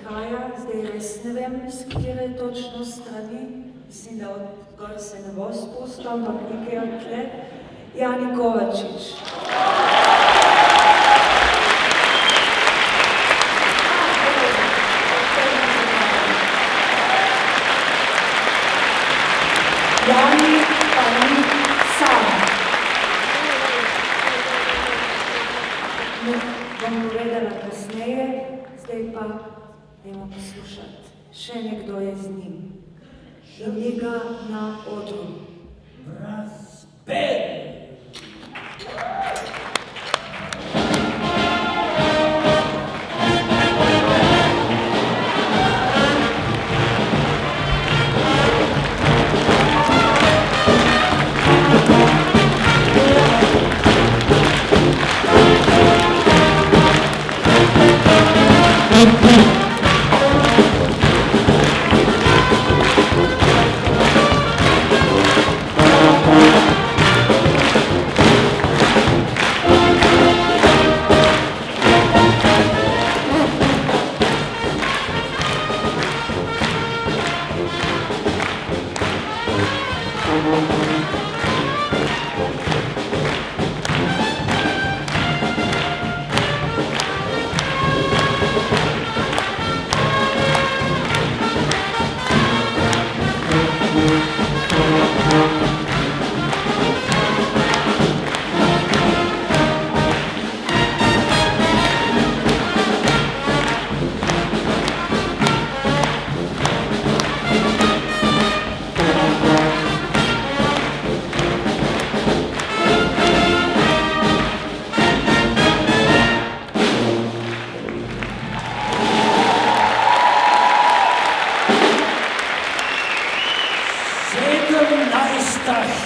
prihaja, zdaj res ne vem, z katere točno strani, mislim, da od gor se ne bo spustil, ampak nekaj od tle, Jani Kovačič. Jani pa ni sam. Bom povedala kasneje, zdaj pa dajmo poslušati. Še nekdo je z njim. In ni ga na odru. Razpet!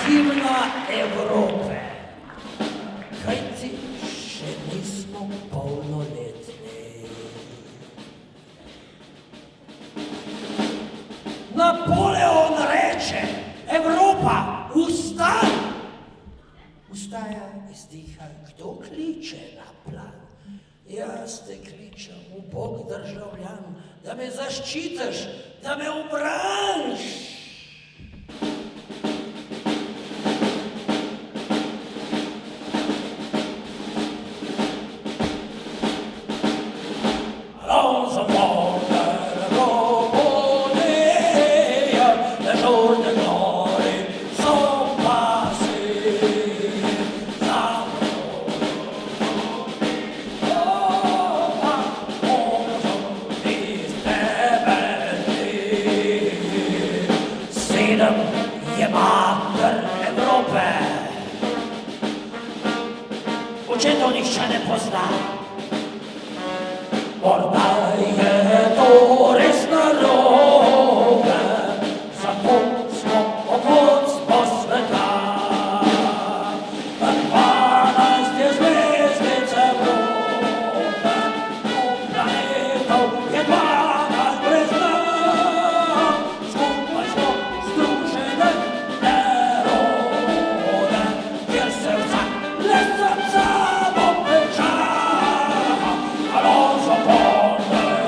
Himna Evrope, kajti še nismo polnoletni. Napoleon reče, Evropa, vstaj! Vstaja iz diha, kdo kliče na plan? Jaz te kličem, ubog državljan, da me zaščitiš, da me obraniš. Je mater Evrope. Očetov nihče ne pozna. Morda je to res narobe, zato smo obvodstvo sveta. 12 je zvezdic Evrope, planetov je 12 brez nas. Skupaj smo združene narode, kjer se vsak le sam samo peča. Alonso Ponder,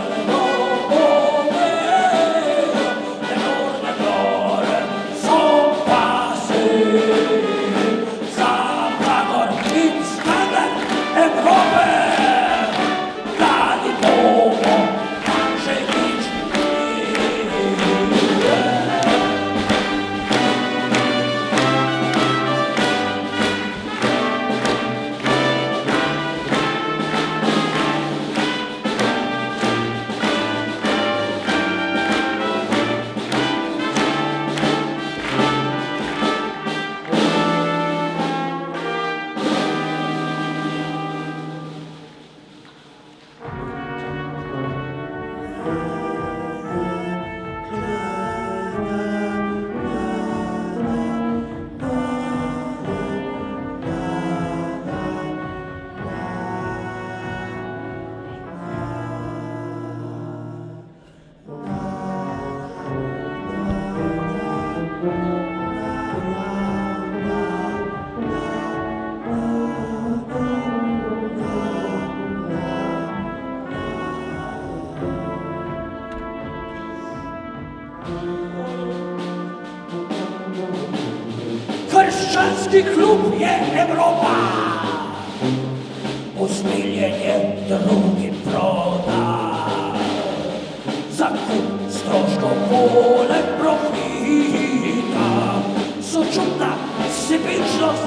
Każdy klub je Europa. Usmilenie drugim proda. Zakup z troszką wolek profita. Soczutna sypiczność